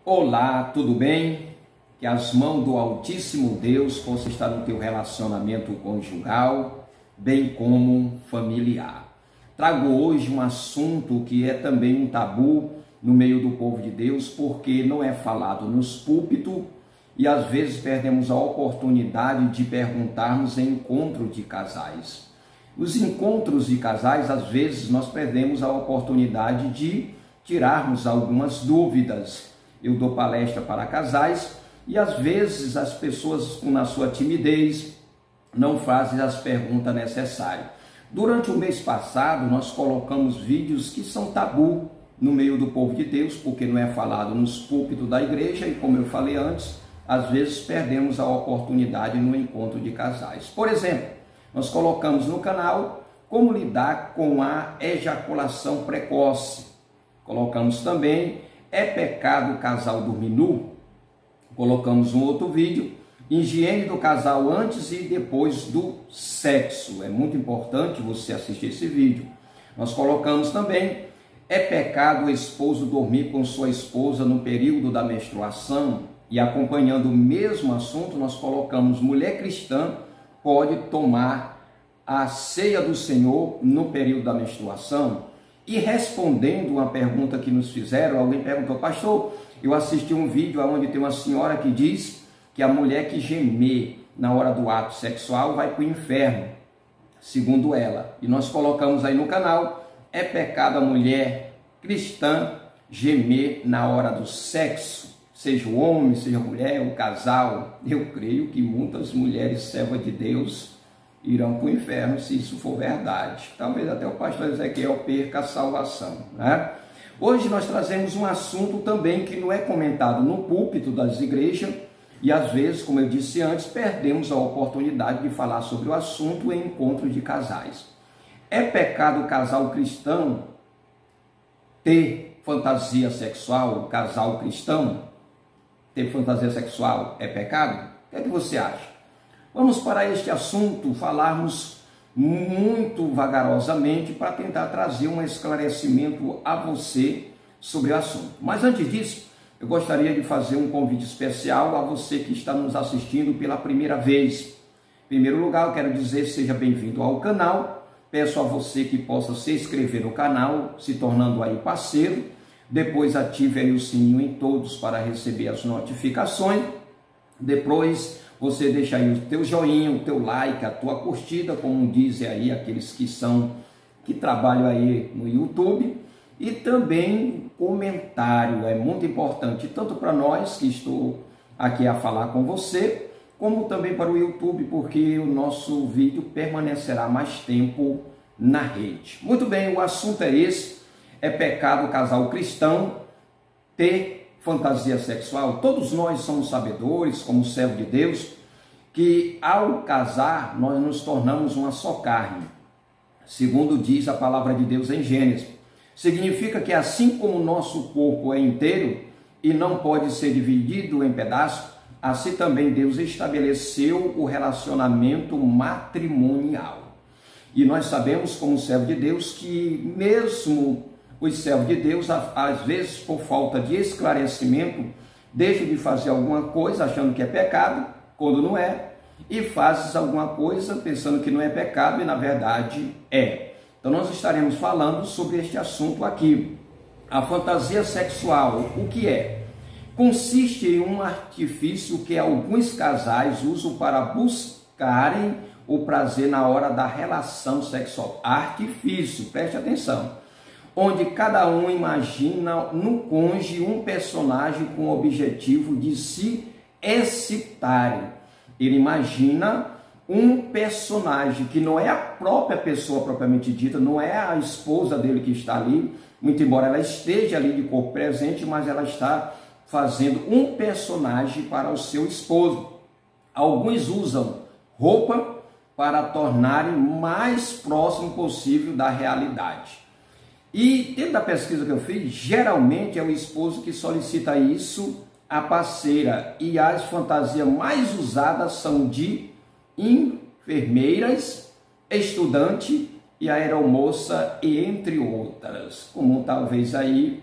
Olá, tudo bem? Que as mãos do Altíssimo Deus possam estar no teu relacionamento conjugal, bem como familiar. Trago hoje um assunto que é também um tabu no meio do povo de Deus, porque não é falado nos púlpitos e às vezes perdemos a oportunidade de perguntarmos em encontro de casais. Os encontros de casais, às vezes, nós perdemos a oportunidade de tirarmos algumas dúvidas. Eu dou palestra para casais e às vezes as pessoas, na sua timidez, não fazem as perguntas necessárias. Durante o mês passado, nós colocamos vídeos que são tabu no meio do povo de Deus, porque não é falado nos púlpitos da igreja e, como eu falei antes, às vezes perdemos a oportunidade no encontro de casais. Por exemplo, nós colocamos no canal como lidar com a ejaculação precoce. Colocamos também, é pecado o casal dormir nu? Colocamos um outro vídeo, higiene do casal antes e depois do sexo. É muito importante você assistir esse vídeo. Nós colocamos também, é pecado o esposo dormir com sua esposa no período da menstruação? E acompanhando o mesmo assunto, nós colocamos, mulher cristã pode tomar a ceia do Senhor no período da menstruação? E respondendo uma pergunta que nos fizeram, alguém perguntou, pastor, eu assisti um vídeo onde tem uma senhora que diz que a mulher que gemer na hora do ato sexual vai para o inferno, segundo ela. E nós colocamos aí no canal, é pecado a mulher cristã gemer na hora do sexo? Seja o homem, seja a mulher, o casal. Eu creio que muitas mulheres servas de Deus irão para o inferno, se isso for verdade. Talvez até o pastor Ezequiel perca a salvação, né? Hoje nós trazemos um assunto também que não é comentado no púlpito das igrejas e às vezes, como eu disse antes, perdemos a oportunidade de falar sobre o assunto em encontro de casais. É pecado o casal cristão ter fantasia sexual? O casal cristão ter fantasia sexual é pecado? O que é que você acha? Vamos para este assunto falarmos muito vagarosamente para tentar trazer um esclarecimento a você sobre o assunto. Mas antes disso, eu gostaria de fazer um convite especial a você que está nos assistindo pela primeira vez. Em primeiro lugar, eu quero dizer, seja bem-vindo ao canal. Peço a você que possa se inscrever no canal, se tornando aí parceiro. Depois ative aí o sininho em todos para receber as notificações. Depois você deixa aí o teu joinha, o teu like, a tua curtida, como dizem aí aqueles que trabalham aí no YouTube. E também comentário, é muito importante, tanto para nós que estou aqui a falar com você, como também para o YouTube, porque o nosso vídeo permanecerá mais tempo na rede. Muito bem, o assunto é esse, é pecado o casal cristão ter fantasia sexual? Todos nós somos sabedores, como servo de Deus, que ao casar nós nos tornamos uma só carne, segundo diz a palavra de Deus em Gênesis. Significa que assim como o nosso corpo é inteiro e não pode ser dividido em pedaços, assim também Deus estabeleceu o relacionamento matrimonial. E nós sabemos, como servo de Deus, que mesmo os servos de Deus, às vezes, por falta de esclarecimento, deixam de fazer alguma coisa achando que é pecado, quando não é, e fazem alguma coisa pensando que não é pecado e, na verdade, é. Então, nós estaremos falando sobre este assunto aqui. A fantasia sexual, o que é? Consiste em um artifício que alguns casais usam para buscarem o prazer na hora da relação sexual. Artifício, preste atenção. Onde cada um imagina no cônjuge um personagem com o objetivo de se excitarem. Ele imagina um personagem que não é a própria pessoa propriamente dita, não é a esposa dele que está ali, muito embora ela esteja ali de corpo presente, mas ela está fazendo um personagem para o seu esposo. Alguns usam roupa para tornarem mais próximo possível da realidade. E dentro da pesquisa que eu fiz, geralmente é o esposo que solicita isso à parceira. E as fantasias mais usadas são de enfermeiras, estudante e aeromoça, e entre outras. Como talvez aí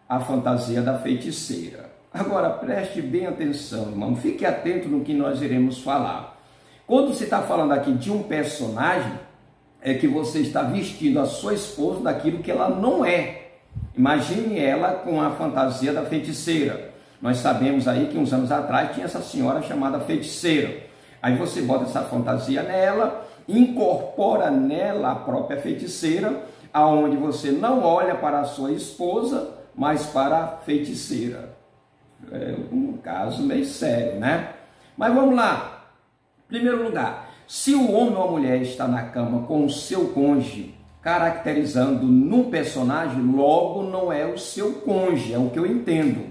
a fantasia da feiticeira. Agora, preste bem atenção, irmão. Fique atento no que nós iremos falar. Quando se está falando aqui de um personagem, é que você está vestindo a sua esposa daquilo que ela não é. Imagine ela com a fantasia da feiticeira. Nós sabemos aí que uns anos atrás tinha essa senhora chamada feiticeira. Aí você bota essa fantasia nela, incorpora nela a própria feiticeira, aonde você não olha para a sua esposa, mas para a feiticeira. É um caso meio sério, né? Mas vamos lá. Em primeiro lugar, se o homem ou a mulher está na cama com o seu cônjuge, caracterizando num personagem, logo não é o seu cônjuge, é o que eu entendo.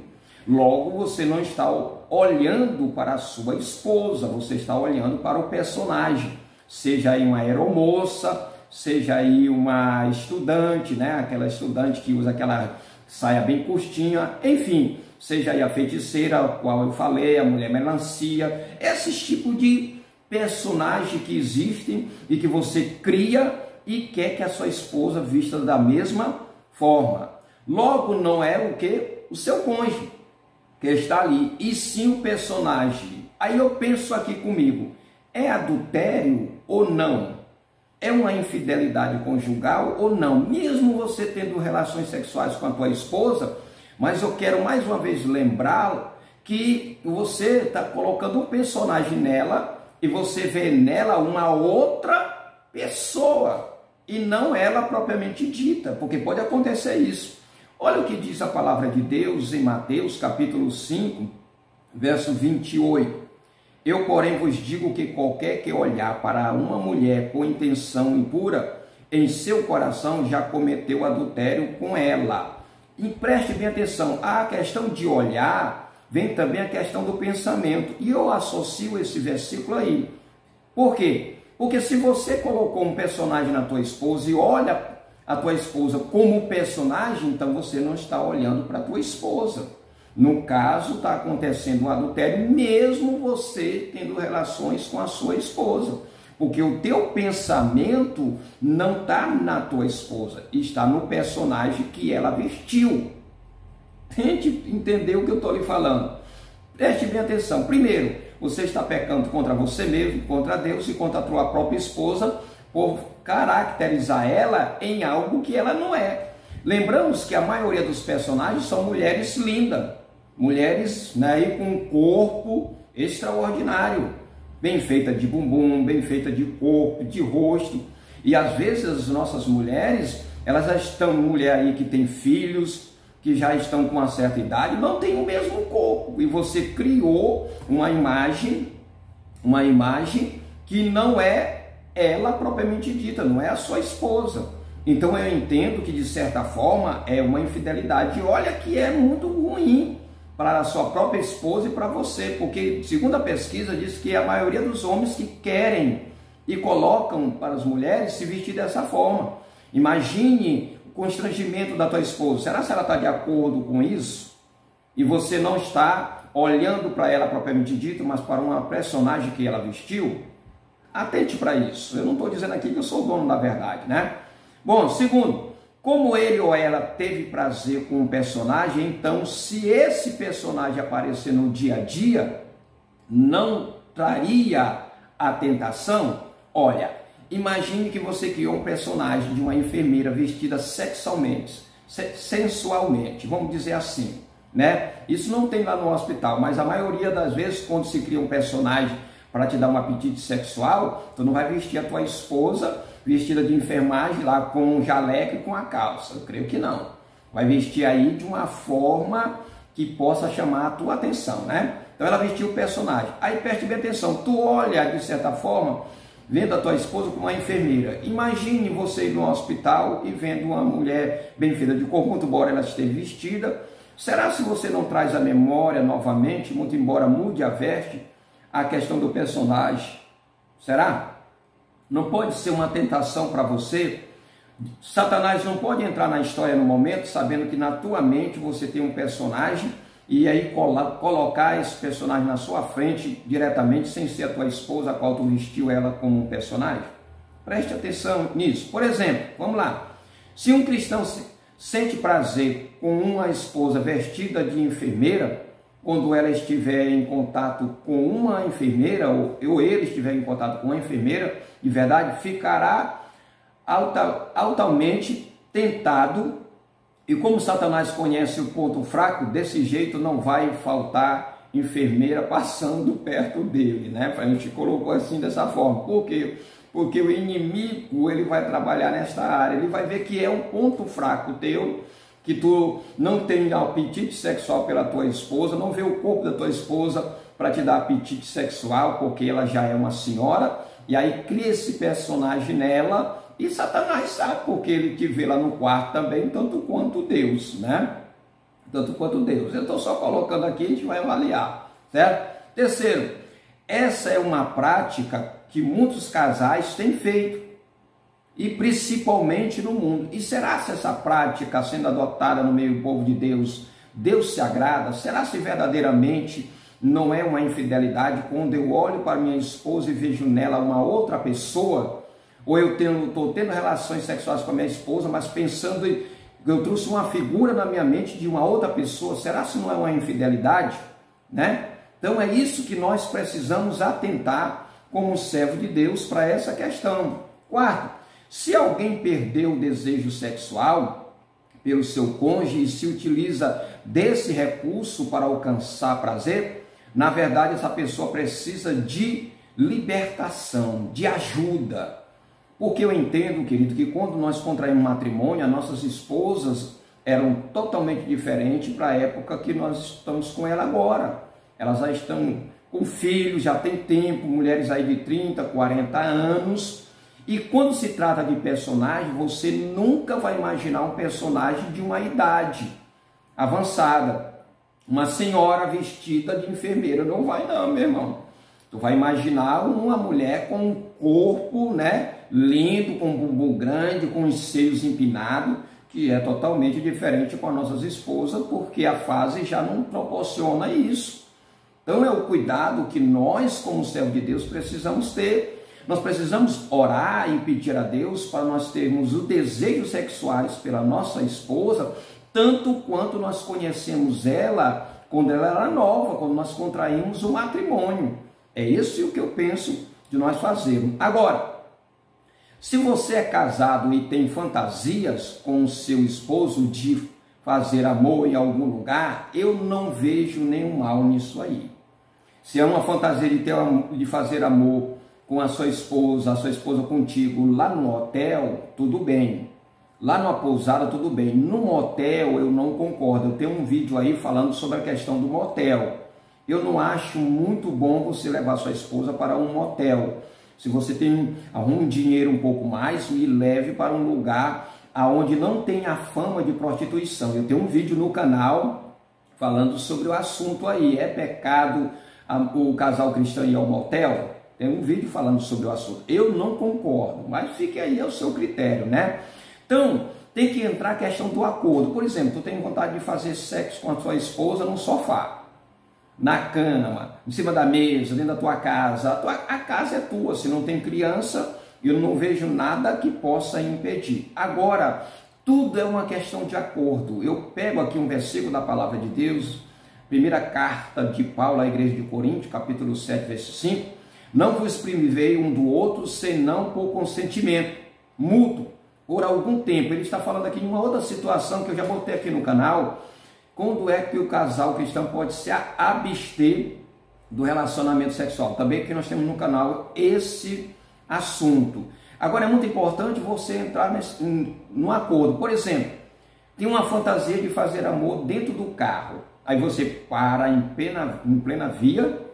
Logo você não está olhando para a sua esposa, você está olhando para o personagem. Seja aí uma aeromoça, seja aí uma estudante, né? Aquela estudante que usa aquela saia bem curtinha, enfim, seja aí a feiticeira, a qual eu falei, a mulher melancia, esses tipos de personagem que existem e que você cria e quer que a sua esposa vista da mesma forma. Logo não é o que? O seu cônjuge que está ali, e sim o personagem. Aí eu penso aqui comigo, é adultério ou não? É uma infidelidade conjugal ou não? Mesmo você tendo relações sexuais com a tua esposa, mas eu quero mais uma vez lembrá-lo que você está colocando um personagem nela e você vê nela uma outra pessoa e não ela propriamente dita, porque pode acontecer isso. Olha o que diz a palavra de Deus em Mateus capítulo 5, verso 28. Eu, porém, vos digo que qualquer que olhar para uma mulher com intenção impura, em seu coração já cometeu adultério com ela. E preste bem atenção, a questão de olhar, vem também a questão do pensamento. E eu associo esse versículo aí. Por quê? Porque se você colocou um personagem na tua esposa e olha a tua esposa como personagem, então você não está olhando para a tua esposa. No caso, está acontecendo um adultério, mesmo você tendo relações com a sua esposa. Porque o teu pensamento não está na tua esposa, está no personagem que ela vestiu. Tente entender o que eu estou lhe falando. Preste bem atenção. Primeiro, você está pecando contra você mesmo, contra Deus e contra a tua própria esposa, por caracterizar ela em algo que ela não é. Lembramos que a maioria dos personagens são mulheres lindas, mulheres, né, com um corpo extraordinário, bem feita de bumbum, bem feita de corpo, de rosto. E às vezes as nossas mulheres, elas já estão, mulher aí que tem filhos, que já estão com uma certa idade, não tem o mesmo corpo. E você criou uma imagem que não é ela propriamente dita, não é a sua esposa. Então eu entendo que de certa forma é uma infidelidade. E olha que é muito ruim para a sua própria esposa e para você, porque segundo a pesquisa diz que a maioria dos homens que querem e colocam para as mulheres se vestir dessa forma. Imagine o constrangimento da tua esposa. Será que ela está de acordo com isso? E você não está olhando para ela propriamente dito, mas para uma personagem que ela vestiu? Atente para isso. Eu não estou dizendo aqui que eu sou o dono da verdade, né? Bom, segundo, como ele ou ela teve prazer com um personagem, então se esse personagem aparecer no dia a dia, não traria a tentação? Olha, imagine que você criou um personagem de uma enfermeira vestida sexualmente, sensualmente, vamos dizer assim, né? Isso não tem lá no hospital, mas a maioria das vezes quando se cria um personagem para te dar um apetite sexual, tu não vai vestir a tua esposa vestida de enfermagem lá com um jaleco e com a calça. Eu creio que não. Vai vestir aí de uma forma que possa chamar a tua atenção, né? Então ela vestiu o personagem. Aí preste bem atenção, tu olha de certa forma, vendo a tua esposa como uma enfermeira. Imagine você ir no hospital e vendo uma mulher bem feita de corpo, muito embora ela esteja vestida. Será se você não traz a memória novamente, muito embora mude a veste, a questão do personagem? Será? Não pode ser uma tentação para você? Satanás não pode entrar na história no momento, sabendo que na tua mente você tem um personagem, e aí colocar esse personagem na sua frente diretamente, sem ser a tua esposa, a qual tu vestiu ela como um personagem? Preste atenção nisso. Por exemplo, vamos lá. Se um cristão sente prazer com uma esposa vestida de enfermeira, quando ela estiver em contato com uma enfermeira, ou ele estiver em contato com uma enfermeira, de verdade, ficará altamente tentado. E como Satanás conhece o ponto fraco, desse jeito não vai faltar enfermeira passando perto dele, né? A gente colocou assim dessa forma. Por quê? Porque o inimigo, ele vai trabalhar nesta área, ele vai ver que é um ponto fraco teu, que tu não tem apetite sexual pela tua esposa, não vê o corpo da tua esposa para te dar apetite sexual, porque ela já é uma senhora, e aí cria esse personagem nela, e Satanás sabe, porque ele te vê lá no quarto também, tanto quanto Deus, né? Tanto quanto Deus. Eu estou só colocando aqui, a gente vai avaliar, certo? Terceiro, essa é uma prática que muitos casais têm feito, e principalmente no mundo. E será se essa prática sendo adotada no meio do povo de Deus, Deus se agrada? Será se verdadeiramente não é uma infidelidade quando eu olho para minha esposa e vejo nela uma outra pessoa? Ou eu estou tendo relações sexuais com a minha esposa, mas pensando que eu trouxe uma figura na minha mente de uma outra pessoa? Será se não é uma infidelidade? Né? Então é isso que nós precisamos atentar como servo de Deus para essa questão. Quarto, se alguém perdeu o desejo sexual pelo seu cônjuge e se utiliza desse recurso para alcançar prazer, na verdade essa pessoa precisa de libertação, de ajuda. Porque eu entendo, querido, que quando nós contraímos matrimônio, as nossas esposas eram totalmente diferentes para a época que nós estamos com ela agora. Elas já estão com filhos, já tem tempo, mulheres aí de 30, 40 anos. E quando se trata de personagem, você nunca vai imaginar um personagem de uma idade avançada. Uma senhora vestida de enfermeira. Não vai não, meu irmão. Tu vai imaginar uma mulher com um corpo, né, lindo, com um bumbum grande, com os seios empinados, que é totalmente diferente com as nossas esposas, porque a fase já não proporciona isso. Então é o cuidado que nós, como servo de Deus, precisamos ter. Nós precisamos orar e pedir a Deus para nós termos os desejos sexuais pela nossa esposa, tanto quanto nós conhecemos ela quando ela era nova, quando nós contraímos o matrimônio. É isso o que eu penso de nós fazermos. Agora, se você é casado e tem fantasias com o seu esposo de fazer amor em algum lugar, eu não vejo nenhum mal nisso aí. Se é uma fantasia de fazer amor com a sua esposa contigo lá no hotel, tudo bem. Lá numa pousada, tudo bem. No motel, eu não concordo. Eu tenho um vídeo aí falando sobre a questão do motel. Eu não acho muito bom você levar sua esposa para um motel. Se você tem um dinheiro um pouco mais, me leve para um lugar onde não tem a fama de prostituição. Eu tenho um vídeo no canal falando sobre o assunto aí. É pecado o casal cristão ir ao motel? Tem um vídeo falando sobre o assunto. Eu não concordo, mas fique aí ao seu critério, né? Então, tem que entrar a questão do acordo. Por exemplo, tu tem vontade de fazer sexo com a sua esposa no sofá, na cama, em cima da mesa, dentro da tua casa. A casa é tua, se não tem criança, eu não vejo nada que possa impedir. Agora, tudo é uma questão de acordo. Eu pego aqui um versículo da palavra de Deus, primeira carta de Paulo à igreja de Corinto, capítulo 7, verso 5. Não vos privei um do outro, senão por consentimento mútuo, por algum tempo. Ele está falando aqui de uma outra situação que eu já botei aqui no canal. Quando é que o casal cristão pode se abster do relacionamento sexual? Também que nós temos no canal esse assunto. Agora é muito importante você entrar no acordo. Por exemplo, tem uma fantasia de fazer amor dentro do carro. Aí você para em plena via,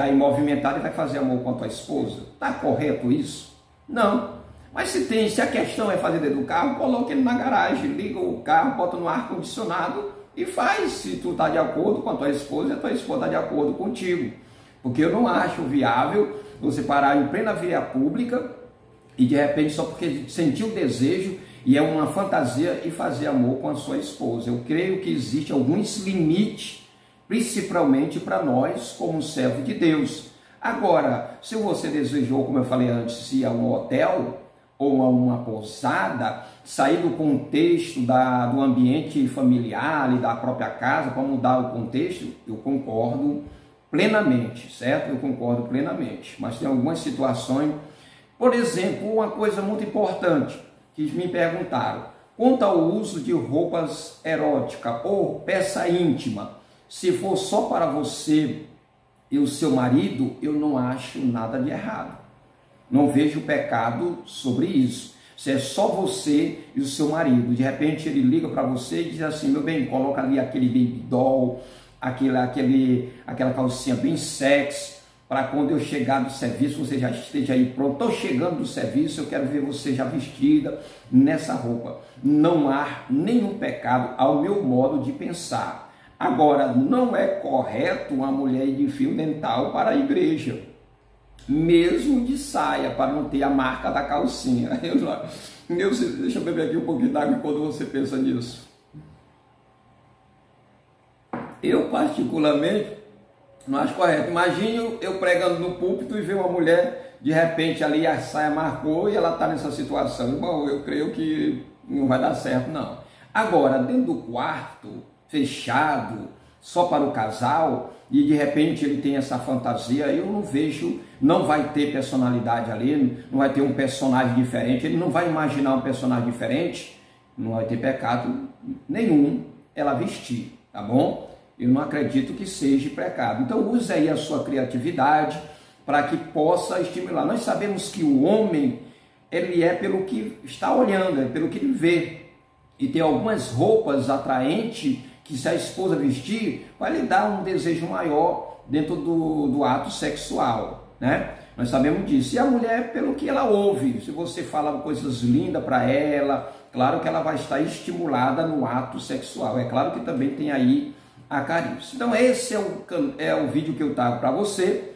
aí movimentado e vai fazer amor com a tua esposa. Está correto isso? Não. Mas se a questão é fazer dentro do carro, coloque ele na garagem, liga o carro, bota no ar-condicionado e faz. Se tu está de acordo com a tua esposa, a tua esposa está de acordo contigo. Porque eu não acho viável você parar em plena via pública e de repente só porque sentiu o desejo e é uma fantasia e fazer amor com a sua esposa. Eu creio que existe alguns limites, principalmente para nós como servo de Deus. Agora, se você desejou, como eu falei antes, se é um hotel ou a uma pousada, sair do contexto do ambiente familiar e da própria casa para mudar o contexto, eu concordo plenamente, certo? Eu concordo plenamente. Mas tem algumas situações, por exemplo, uma coisa muito importante que me perguntaram, quanto ao uso de roupas eróticas ou peça íntima, se for só para você e o seu marido, eu não acho nada de errado. Não vejo pecado sobre isso. Se é só você e o seu marido, de repente ele liga para você e diz assim, meu bem, coloca ali aquele baby doll, aquela calcinha bem sexy, para quando eu chegar do serviço, você já esteja aí pronto. Estou chegando do serviço, eu quero ver você já vestida nessa roupa. Não há nenhum pecado ao meu modo de pensar. Agora, não é correto uma mulher ir de fio dental para a igreja, mesmo de saia, para não ter a marca da calcinha. Deixa eu beber aqui um pouquinho d'água enquanto você pensa nisso. Eu, particularmente, não acho correto. Imagine eu pregando no púlpito e ver uma mulher, de repente, ali a saia marcou e ela está nessa situação. Irmão, eu creio que não vai dar certo, não. Agora, dentro do quarto, fechado, só para o casal, e de repente ele tem essa fantasia, eu não vejo, não vai ter personalidade ali, não vai ter um personagem diferente, ele não vai imaginar um personagem diferente, não vai ter pecado nenhum ela vestir, tá bom? Eu não acredito que seja pecado. Então use aí a sua criatividade para que possa estimular. Nós sabemos que o homem, ele é pelo que está olhando, é pelo que ele vê. E tem algumas roupas atraentes que se a esposa vestir, vai lhe dar um desejo maior dentro do ato sexual, né? Nós sabemos disso. E a mulher, pelo que ela ouve, se você fala coisas lindas para ela, claro que ela vai estar estimulada no ato sexual. É claro que também tem aí a carícia. Então esse é o vídeo que eu trago para você.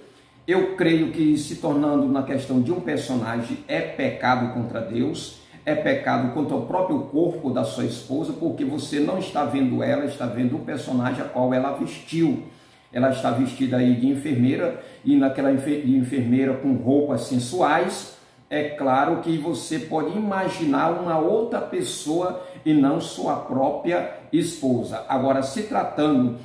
Eu creio que se tornando na questão de um personagem é pecado contra Deus, é pecado contra o próprio corpo da sua esposa, porque você não está vendo ela, está vendo o personagem a qual ela vestiu. Ela está vestida aí de enfermeira, e naquela de enfermeira com roupas sensuais. É claro que você pode imaginar uma outra pessoa e não sua própria esposa. Agora, se tratando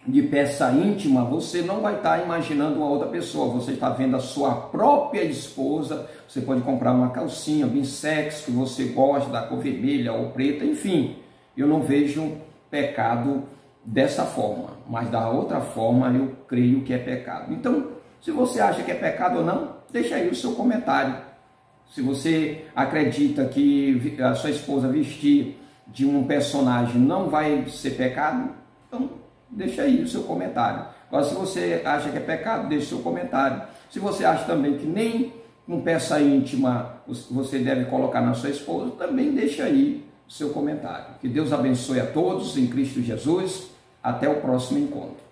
de peça íntima, você não vai estar imaginando uma outra pessoa, você está vendo a sua própria esposa. Você pode comprar uma calcinha bem sexy que você gosta, da cor vermelha ou preta, enfim. Eu não vejo pecado dessa forma, mas da outra forma eu creio que é pecado. Então, se você acha que é pecado ou não, deixa aí o seu comentário. Se você acredita que a sua esposa vestir de um personagem não vai ser pecado, então deixa aí o seu comentário. Agora, se você acha que é pecado, deixa o seu comentário. Se você acha também que nem com peça íntima você deve colocar na sua esposa, também deixa aí o seu comentário. Que Deus abençoe a todos em Cristo Jesus. Até o próximo encontro.